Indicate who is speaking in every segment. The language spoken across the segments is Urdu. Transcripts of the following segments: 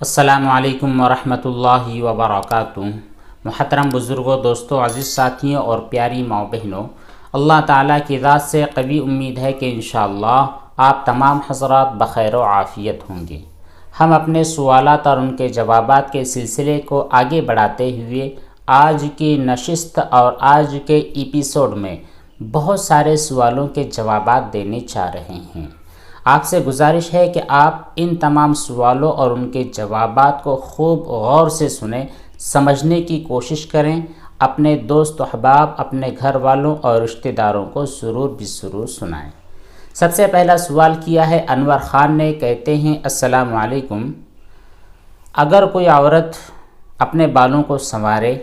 Speaker 1: السلام علیکم ورحمۃ اللہ وبرکاتہ۔ محترم بزرگوں، دوستوں، عزیز ساتھیوں اور پیاری ماؤں بہنوں، اللہ تعالیٰ کی ذات سے قوی امید ہے کہ انشاءاللہ آپ تمام حضرات بخیر و عافیت ہوں گے۔ ہم اپنے سوالات اور ان کے جوابات کے سلسلے کو آگے بڑھاتے ہوئے آج کی نشست اور آج کے ایپیسوڈ میں بہت سارے سوالوں کے جوابات دینے چاہ رہے ہیں۔ آپ سے گزارش ہے کہ آپ ان تمام سوالوں اور ان کے جوابات کو خوب غور سے سنیں، سمجھنے کی کوشش کریں، اپنے دوست و احباب، اپنے گھر والوں اور رشتہ داروں کو ضرور سنائیں۔ سب سے پہلا سوال کیا ہے انور خان نے، کہتے ہیں السلام علیکم، اگر کوئی عورت اپنے بالوں کو سنوارے،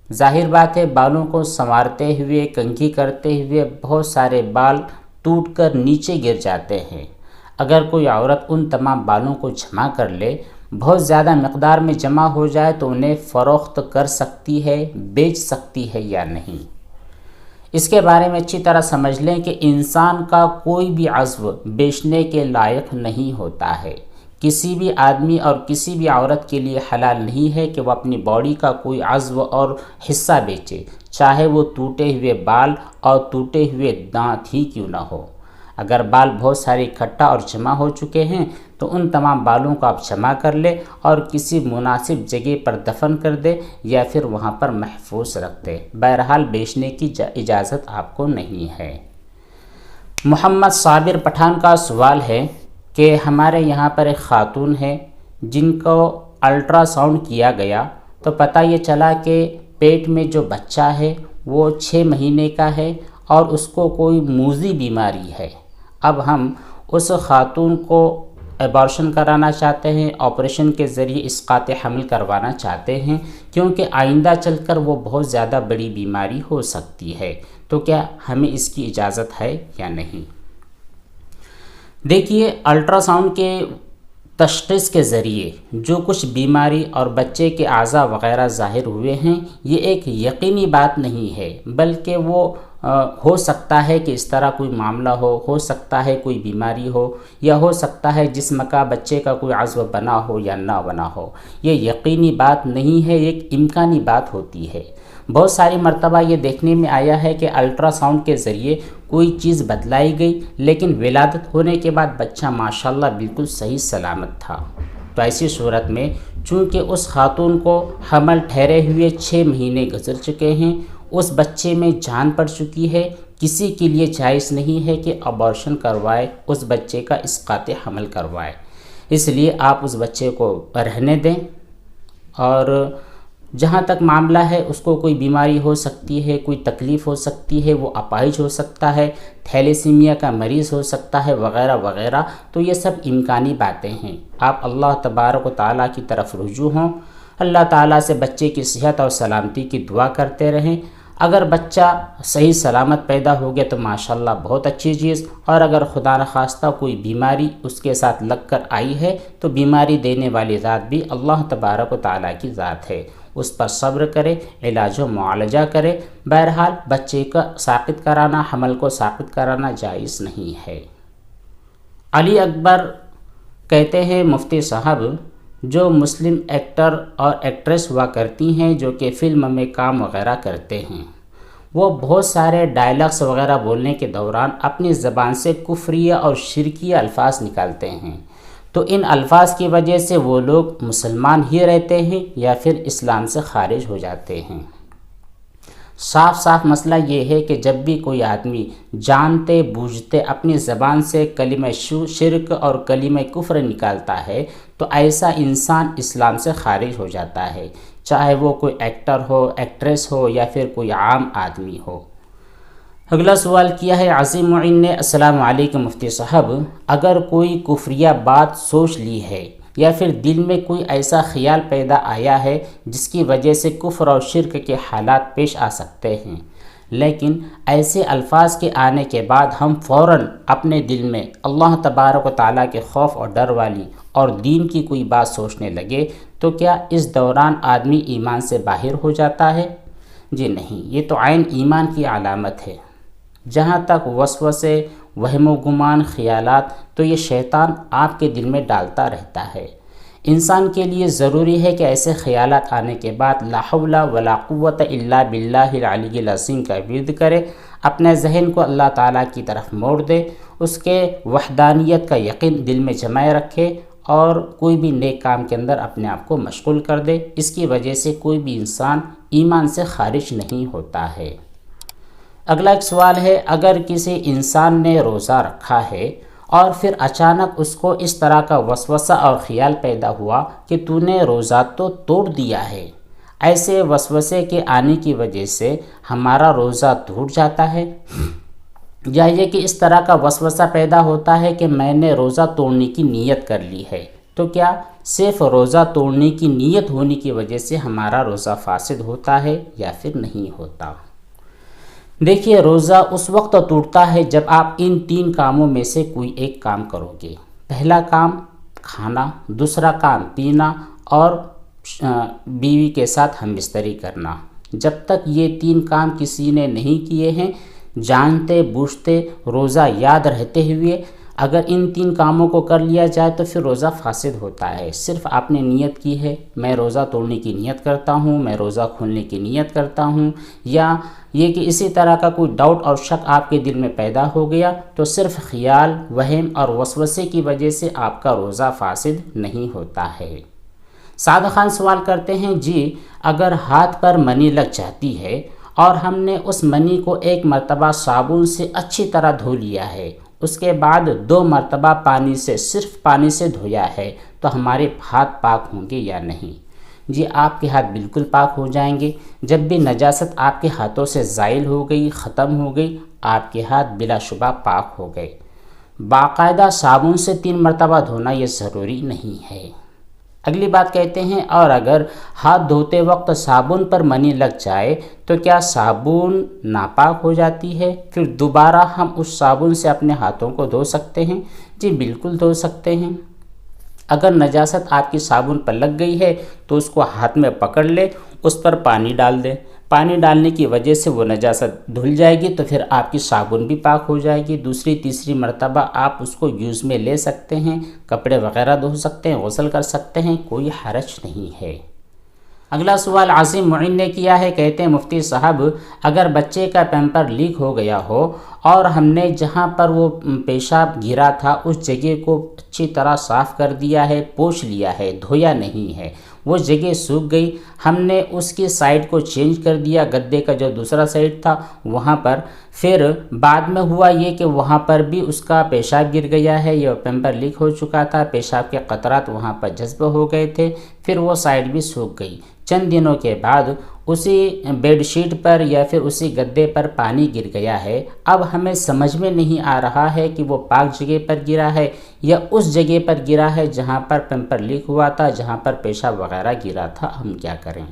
Speaker 1: ظاہر بات ہے بالوں کو سنوارتے ہوئے، کنگھی کرتے ہوئے بہت سارے بال ٹوٹ کر نیچے گر جاتے ہیں، اگر کوئی عورت ان تمام بالوں کو جمع کر لے، بہت زیادہ مقدار میں جمع ہو جائے تو انہیں فروخت کر سکتی ہے، بیچ سکتی ہے یا نہیں؟ اس کے بارے میں اچھی طرح سمجھ لیں کہ انسان کا کوئی بھی عضو بیچنے کے لائق نہیں ہوتا ہے۔ کسی بھی آدمی اور کسی بھی عورت کے لیے حلال نہیں ہے کہ وہ اپنی باڈی کا کوئی عضو اور حصہ بیچے، چاہے وہ ٹوٹے ہوئے بال اور ٹوٹے ہوئے دانت ہی کیوں نہ ہو۔ اگر بال بہت سارے اکٹھا اور جمع ہو چکے ہیں تو ان تمام بالوں کو آپ جمع کر لیں اور کسی مناسب جگہ پر دفن کر دیں یا پھر وہاں پر محفوظ رکھ دیں۔ بہرحال بیچنے کی اجازت آپ کو نہیں ہے۔ محمد صابر پٹھان کا سوال ہے کہ ہمارے یہاں پر ایک خاتون ہے جن کو الٹرا ساؤنڈ کیا گیا تو پتہ یہ چلا کہ پیٹ میں جو بچہ ہے وہ 6 مہینے کا ہے اور اس کو کوئی موذی بیماری ہے۔ اب ہم اس خاتون کو ایبارشن کرانا چاہتے ہیں، آپریشن کے ذریعے اسقاط حمل کروانا چاہتے ہیں، کیونکہ آئندہ چل کر وہ بہت زیادہ بڑی بیماری ہو سکتی ہے، تو کیا ہمیں اس کی اجازت ہے یا نہیں؟ دیکھیے، الٹرا ساؤنڈ کے تشخیص کے ذریعے جو کچھ بیماری اور بچے کے اعضاء وغیرہ ظاہر ہوئے ہیں، یہ ایک یقینی بات نہیں ہے، بلکہ وہ ہو سکتا ہے کہ اس طرح کوئی معاملہ ہو سکتا ہے کوئی بیماری ہو، یا ہو سکتا ہے جسم کا بچے کا کوئی عضو بنا ہو یا نہ بنا ہو۔ یہ یقینی بات نہیں ہے، ایک امکانی بات ہوتی ہے۔ بہت ساری مرتبہ یہ دیکھنے میں آیا ہے کہ الٹرا ساؤنڈ کے ذریعے کوئی چیز بتلائی گئی لیکن ولادت ہونے کے بعد بچہ ماشاءاللہ بالکل صحیح سلامت تھا۔ تو ایسی صورت میں چونکہ اس خاتون کو حمل ٹھہرے ہوئے 6 مہینے گزر چکے ہیں، اس بچے میں جان پڑ چکی ہے، کسی کے لیے جائز نہیں ہے کہ ابارشن کروائے، اس بچے کا اسقاط حمل کروائے۔ اس لیے آپ اس بچے کو رہنے دیں، اور جہاں تک معاملہ ہے اس کو کوئی بیماری ہو سکتی ہے، کوئی تکلیف ہو سکتی ہے، وہ اپاہج ہو سکتا ہے، تھیلیسیمیا کا مریض ہو سکتا ہے وغیرہ وغیرہ، تو یہ سب امکانی باتیں ہیں۔ آپ اللہ تبارک و تعالیٰ کی طرف رجوع ہوں، اللہ تعالیٰ سے بچے کی صحت اور سلامتی کی دعا کرتے رہیں۔ اگر بچہ صحیح سلامت پیدا ہو گیا تو ماشاءاللہ بہت اچھی چیز، اور اگر خدا نخواستہ کوئی بیماری اس کے ساتھ لگ کر آئی ہے تو بیماری دینے والی ذات بھی اللہ تبارک و تعالیٰ کی ذات ہے، اس پر صبر کرے، علاج و معالجہ کرے۔ بہرحال بچے کا ساقط کرانا، حمل کو ساقط کرانا جائز نہیں ہے۔ علی اکبر کہتے ہیں مفتی صاحب، جو مسلم ایکٹر اور ایکٹریس ہوا کرتی ہیں جو کہ فلم میں کام وغیرہ کرتے ہیں، وہ بہت سارے ڈائلاگس وغیرہ بولنے کے دوران اپنی زبان سے کفریہ اور شرکیہ الفاظ نکالتے ہیں، تو ان الفاظ کی وجہ سے وہ لوگ مسلمان ہی رہتے ہیں یا پھر اسلام سے خارج ہو جاتے ہیں؟ صاف مسئلہ یہ ہے کہ جب بھی کوئی آدمی جانتے بوجھتے اپنی زبان سے کلمہ شرک اور کلمہ کفر نکالتا ہے تو ایسا انسان اسلام سے خارج ہو جاتا ہے، چاہے وہ کوئی ایکٹر ہو، ایکٹریس ہو یا پھر کوئی عام آدمی ہو۔ اگلا سوال کیا ہے عظیم معین نے، السلام علیکم مفتی صاحب، اگر کوئی کفریہ بات سوچ لی ہے یا پھر دل میں کوئی ایسا خیال پیدا آیا ہے جس کی وجہ سے کفر اور شرک کے حالات پیش آ سکتے ہیں، لیکن ایسے الفاظ کے آنے کے بعد ہم فوراً اپنے دل میں اللہ تبارک و تعالیٰ کے خوف اور ڈر والی اور دین کی کوئی بات سوچنے لگے تو کیا اس دوران آدمی ایمان سے باہر ہو جاتا ہے؟ جی نہیں، یہ تو عین ایمان کی علامت ہے۔ جہاں تک وسوسے، وہم و گمان، خیالات، تو یہ شیطان آپ کے دل میں ڈالتا رہتا ہے۔ انسان کے لیے ضروری ہے کہ ایسے خیالات آنے کے بعد لا حول ولا قوت الا باللہ العلی العظیم کا ورد کرے، اپنے ذہن کو اللہ تعالیٰ کی طرف موڑ دے، اس کے وحدانیت کا یقین دل میں جمائے رکھے اور کوئی بھی نیک کام کے اندر اپنے آپ کو مشغول کر دے۔ اس کی وجہ سے کوئی بھی انسان ایمان سے خارج نہیں ہوتا ہے۔ اگلا ایک سوال ہے، اگر کسی انسان نے روزہ رکھا ہے اور پھر اچانک اس کو اس طرح کا وسوسہ اور خیال پیدا ہوا کہ تو نے روزہ تو توڑ دیا ہے، ایسے وسوسے کے آنے کی وجہ سے ہمارا روزہ ٹوٹ جاتا ہے؟ یا یہ کہ اس طرح کا وسوسہ پیدا ہوتا ہے کہ میں نے روزہ توڑنے کی نیت کر لی ہے، تو کیا صرف روزہ توڑنے کی نیت ہونے کی وجہ سے ہمارا روزہ فاسد ہوتا ہے یا پھر نہیں ہوتا؟ دیکھیے، روزہ اس وقت ٹوٹتا ہے جب آپ ان 3 کاموں میں سے کوئی ایک کام کرو گے۔ پہلا کام کھانا، دوسرا کام پینا اور بیوی کے ساتھ ہم بستری کرنا۔ جب تک یہ 3 کام کسی نے نہیں کیے ہیں، جانتے بوجھتے روزہ یاد رہتے ہوئے اگر ان 3 کاموں کو کر لیا جائے تو پھر روزہ فاسد ہوتا ہے۔ صرف آپ نے نیت کی ہے، میں روزہ توڑنے کی نیت کرتا ہوں، میں روزہ کھولنے کی نیت کرتا ہوں، یا یہ کہ اسی طرح کا کوئی ڈاؤٹ اور شک آپ کے دل میں پیدا ہو گیا، تو صرف خیال، وہم اور وسوسے کی وجہ سے آپ کا روزہ فاسد نہیں ہوتا ہے۔ سعد خان سوال کرتے ہیں، جی اگر ہاتھ پر منی لگ جاتی ہے اور ہم نے اس منی کو ایک مرتبہ صابن سے اچھی طرح دھو لیا ہے، اس کے بعد 2 مرتبہ صرف پانی سے دھویا ہے، تو ہمارے ہاتھ پاک ہوں گے یا نہیں؟ جی آپ کے ہاتھ بالکل پاک ہو جائیں گے۔ جب بھی نجاست آپ کے ہاتھوں سے زائل ہو گئی، ختم ہو گئی، آپ کے ہاتھ بلا شبہ پاک ہو گئے۔ باقاعدہ صابن سے 3 مرتبہ دھونا یہ ضروری نہیں ہے۔ اگلی بات کہتے ہیں، اور اگر ہاتھ دھوتے وقت صابن پر منی لگ جائے تو کیا صابن ناپاک ہو جاتی ہے؟ پھر دوبارہ ہم اس صابن سے اپنے ہاتھوں کو دھو سکتے ہیں؟ جی بالکل دھو سکتے ہیں۔ اگر نجاست آپ کی صابن پر لگ گئی ہے تو اس کو ہاتھ میں پکڑ لے، اس پر پانی ڈال دیں۔ پانی ڈالنے کی وجہ سے وہ نجاست دھل جائے گی، تو پھر آپ کی صابن بھی پاک ہو جائے گی۔ دوسری تیسری مرتبہ آپ اس کو یوز میں لے سکتے ہیں، کپڑے وغیرہ دھو سکتے ہیں، غسل کر سکتے ہیں، کوئی حرج نہیں ہے۔ اگلا سوال عظیم معین نے کیا ہے، کہتے ہیں مفتی صاحب، اگر بچے کا پیمپر لیک ہو گیا ہو اور ہم نے جہاں پر وہ پیشاب گرا تھا اس جگہ کو اچھی طرح صاف کر دیا ہے، پوچھ لیا ہے، دھویا نہیں ہے، وہ جگہ سوکھ گئی، ہم نے اس کی سائڈ کو چینج کر دیا، گدے کا جو دوسرا سائڈ تھا وہاں پر، پھر بعد میں ہوا یہ کہ وہاں پر بھی اس کا پیشاب گر گیا ہے، یہ پیمپر لیک ہو چکا تھا، پیشاب کے قطرات وہاں پر جذب ہو گئے تھے، پھر وہ سائڈ بھی سوکھ گئی۔ چند دنوں کے بعد اسی بیڈ شیٹ پر یا پھر اسی گدے پر پانی گر گیا ہے، اب ہمیں سمجھ میں نہیں آ رہا ہے کہ وہ پاک جگہ پر گرا ہے یا اس جگہ پر گرا ہے جہاں پر پیمپر لیک ہوا تھا، جہاں پر پیشاب وغیرہ گرا تھا، ہم کیا کریں؟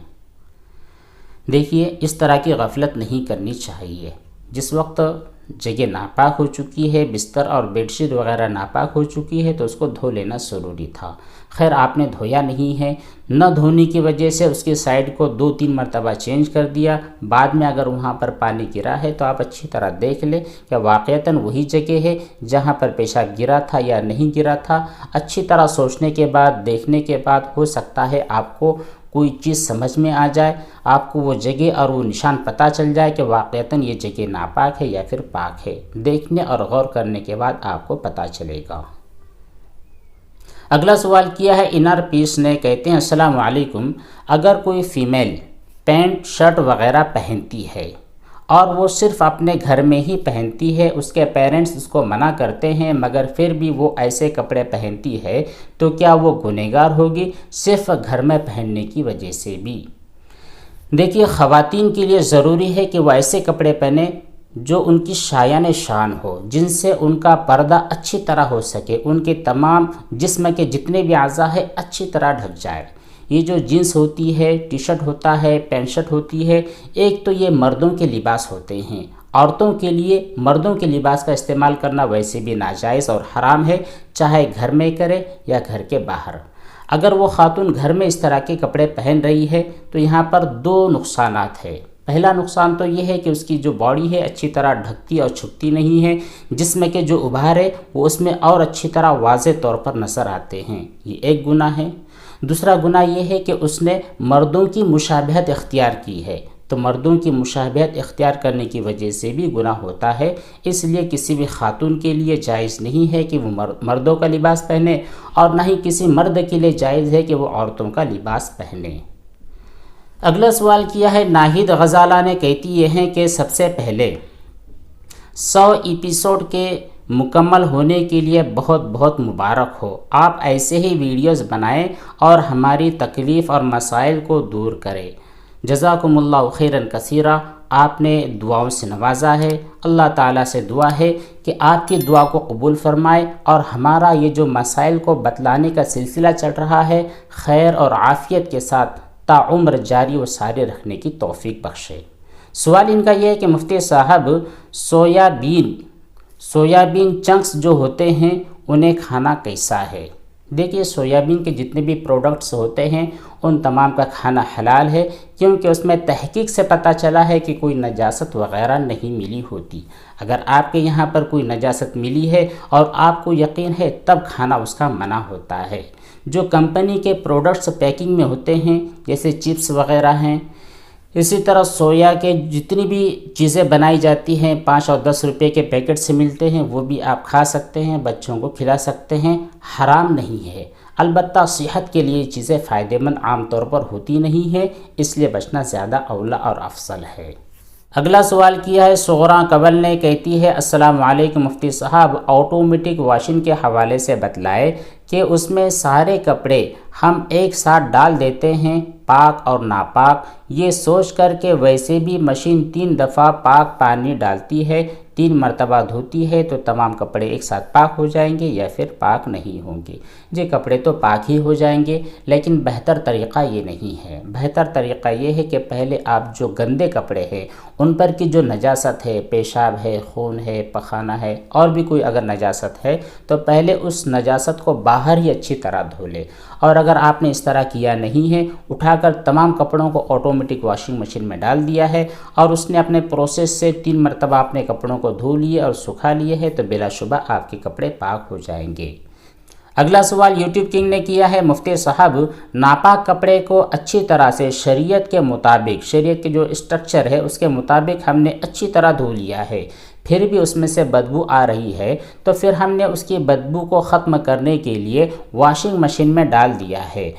Speaker 1: دیکھیے، اس طرح کی غفلت نہیں کرنی چاہیے۔ جس وقت جگہ ناپاک ہو چکی ہے، بستر اور بیڈ شیٹ وغیرہ ناپاک ہو چکی ہے، تو اس کو دھو لینا ضروری تھا۔ خیر آپ نے دھویا نہیں ہے، نہ دھونے کی وجہ سے اس کی سائڈ کو 2-3 مرتبہ چینج کر دیا، بعد میں اگر وہاں پر پانی گرا ہے تو آپ اچھی طرح دیکھ لیں کہ واقعتاً وہی جگہ ہے جہاں پر پیشاب گرا تھا یا نہیں گرا تھا۔ اچھی طرح سوچنے کے بعد، دیکھنے کے بعد ہو سکتا ہے آپ کو کوئی چیز سمجھ میں آ جائے، آپ کو وہ جگہ اور وہ نشان پتہ چل جائے کہ واقعتاً یہ جگہ ناپاک ہے یا پھر پاک ہے۔ دیکھنے اور غور کرنے کے بعد آپ کو پتہ چلے گا۔ اگلا سوال کیا ہے انر پیس نے، کہتے ہیں السلام علیکم، اگر کوئی فیمیل پینٹ شرٹ وغیرہ پہنتی ہے اور وہ صرف اپنے گھر میں ہی پہنتی ہے، اس کے پیرنٹس اس کو منع کرتے ہیں مگر پھر بھی وہ ایسے کپڑے پہنتی ہے، تو کیا وہ گنہگار ہوگی صرف گھر میں پہننے کی وجہ سے بھی؟ دیکھیے، خواتین کے لیے ضروری ہے کہ وہ ایسے کپڑے پہنیں جو ان کی شایان شان ہو، جن سے ان کا پردہ اچھی طرح ہو سکے، ان کے تمام جسم کے جتنے بھی اعضاء ہیں اچھی طرح ڈھک جائے۔ یہ جو جینس ہوتی ہے، ٹی شرٹ ہوتا ہے، پینٹ شرٹ ہوتی ہے، ایک تو یہ مردوں کے لباس ہوتے ہیں۔ عورتوں کے لیے مردوں کے لباس کا استعمال کرنا ویسے بھی ناجائز اور حرام ہے، چاہے گھر میں کرے یا گھر کے باہر۔ اگر وہ خاتون گھر میں اس طرح کے کپڑے پہن رہی ہے تو یہاں پر 2 نقصانات ہیں۔ پہلا نقصان تو یہ ہے کہ اس کی جو باڈی ہے اچھی طرح ڈھکتی اور چھپتی نہیں ہے، جسم کے جو ابھار ہے وہ اس میں اور اچھی طرح واضح طور پر نظر آتے ہیں، یہ ایک گناہ ہے۔ دوسرا گناہ یہ ہے کہ اس نے مردوں کی مشابہت اختیار کی ہے، تو مردوں کی مشابہت اختیار کرنے کی وجہ سے بھی گناہ ہوتا ہے۔ اس لیے کسی بھی خاتون کے لیے جائز نہیں ہے کہ وہ مردوں کا لباس پہنے، اور نہ ہی کسی مرد کے لیے جائز ہے کہ وہ عورتوں کا لباس پہنے۔ اگلا سوال کیا ہے ناہید غزالہ نے، کہتی یہ ہیں کہ سب سے پہلے 100 ایپیسوڈ کے مکمل ہونے کے لیے بہت بہت مبارک ہو۔ آپ ایسے ہی ویڈیوز بنائیں اور ہماری تکلیف اور مسائل کو دور کریں۔ جزاکم اللہ خیرن کثیرہ، آپ نے دعاؤں سے نوازا ہے۔ اللہ تعالیٰ سے دعا ہے کہ آپ کی دعا کو قبول فرمائے اور ہمارا یہ جو مسائل کو بتلانے کا سلسلہ چل رہا ہے خیر اور عافیت کے ساتھ تعمر جاری و ساری رکھنے کی توفیق بخشے۔ سوال ان کا یہ ہے کہ مفتی صاحب سویابین چنکس جو ہوتے ہیں انہیں کھانا کیسا ہے؟ دیکھیے سویابین کے جتنے بھی پروڈکٹس ہوتے ہیں ان تمام کا کھانا حلال ہے، کیونکہ اس میں تحقیق سے پتہ چلا ہے کہ کوئی نجاست وغیرہ نہیں ملی ہوتی۔ اگر آپ کے یہاں پر کوئی نجاست ملی ہے اور آپ کو یقین ہے تب کھانا اس کا منع ہوتا ہے۔ جو کمپنی کے پروڈکٹس پیکنگ میں ہوتے ہیں جیسے چپس وغیرہ ہیں، اسی طرح سویا کے جتنی بھی چیزیں بنائی جاتی ہیں 5 اور 10 روپے کے پیکٹ سے ملتے ہیں، وہ بھی آپ کھا سکتے ہیں، بچوں کو کھلا سکتے ہیں، حرام نہیں ہے۔ البتہ صحت کے لیے چیزیں فائدہ مند عام طور پر ہوتی نہیں ہے، اس لیے بچنا زیادہ اولیٰ اور افضل ہے۔ اگلا سوال کیا ہے سغراء کبل نے، کہتی ہے السلام علیکم مفتی صاحب، آٹومیٹک واشنگ کے حوالے سے بتلائے کہ اس میں سارے کپڑے ہم ایک ساتھ ڈال دیتے ہیں، پاک اور ناپاک، یہ سوچ کر کہ ویسے بھی مشین 3 دفعہ پاک پانی ڈالتی ہے، 3 مرتبہ دھوتی ہے، تو تمام کپڑے ایک ساتھ پاک ہو جائیں گے یا پھر پاک نہیں ہوں گے؟ جی کپڑے تو پاک ہی ہو جائیں گے، لیکن بہتر طریقہ یہ نہیں ہے۔ بہتر طریقہ یہ ہے کہ پہلے آپ جو گندے کپڑے ہیں ان پر کی جو نجاست ہے، پیشاب ہے، خون ہے، پخانہ ہے، اور بھی کوئی اگر نجاست ہے تو پہلے اس نجاست کو باہر ہی اچھی طرح دھو لے۔ اور اگر آپ نے اس طرح کیا نہیں ہے، اٹھا کر تمام کپڑوں کو آٹومیٹک واشنگ مشین میں ڈال دیا ہے اور اس نے اپنے پروسیس سے 3 مرتبہ اپنے کپڑوں کو دھو لیے اور سکھا لیے ہے، تو بلا شبہ آپ کے کپڑے پاک ہو جائیں گے۔ اگلا سوال یوٹیوب کنگ نے کیا ہے مفتی صاحب، ناپاک کپڑے کو اچھی طرح سے شریعت کے مطابق، شریعت کے جو اسٹرکچر ہے اس کے مطابق ہم نے اچھی طرح دھو لیا ہے، پھر بھی اس میں سے بدبو آ رہی ہے، تو پھر ہم نے اس کی بدبو کو ختم کرنے کے لیے واشنگ مشین میں ڈال دیا ہے،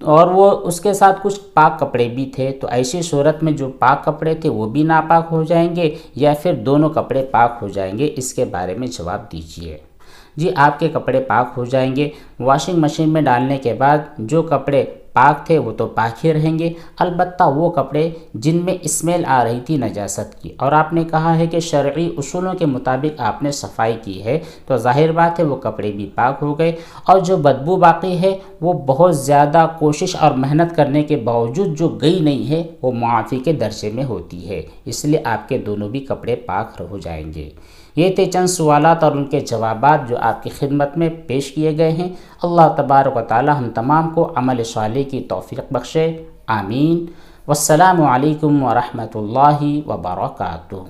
Speaker 1: اور وہ اس کے ساتھ کچھ پاک کپڑے بھی تھے، تو ایسی صورت میں جو پاک کپڑے تھے وہ بھی ناپاک ہو جائیں گے یا پھر دونوں کپڑے پاک ہو جائیں گے؟ اس کے بارے میں جواب دیجیے۔ جی آپ کے کپڑے پاک ہو جائیں گے، واشنگ مشین میں ڈالنے کے بعد جو کپڑے پاک تھے وہ تو پاک ہی رہیں گے، البتہ وہ کپڑے جن میں اسمیل آ رہی تھی نجاست کی، اور آپ نے کہا ہے کہ شرعی اصولوں کے مطابق آپ نے صفائی کی ہے، تو ظاہر بات ہے وہ کپڑے بھی پاک ہو گئے، اور جو بدبو باقی ہے وہ بہت زیادہ کوشش اور محنت کرنے کے باوجود جو گئی نہیں ہے وہ معافی کے درجے میں ہوتی ہے، اس لیے آپ کے دونوں بھی کپڑے پاک ہو جائیں گے۔ یہ تھے چند سوالات اور ان کے جوابات جو آپ کی خدمت میں پیش کیے گئے ہیں۔ اللہ تبارک و تعالی ہم تمام کو عمل صالح کی توفیق بخشے، آمین۔ والسلام علیکم ورحمۃ اللہ وبرکاتہ۔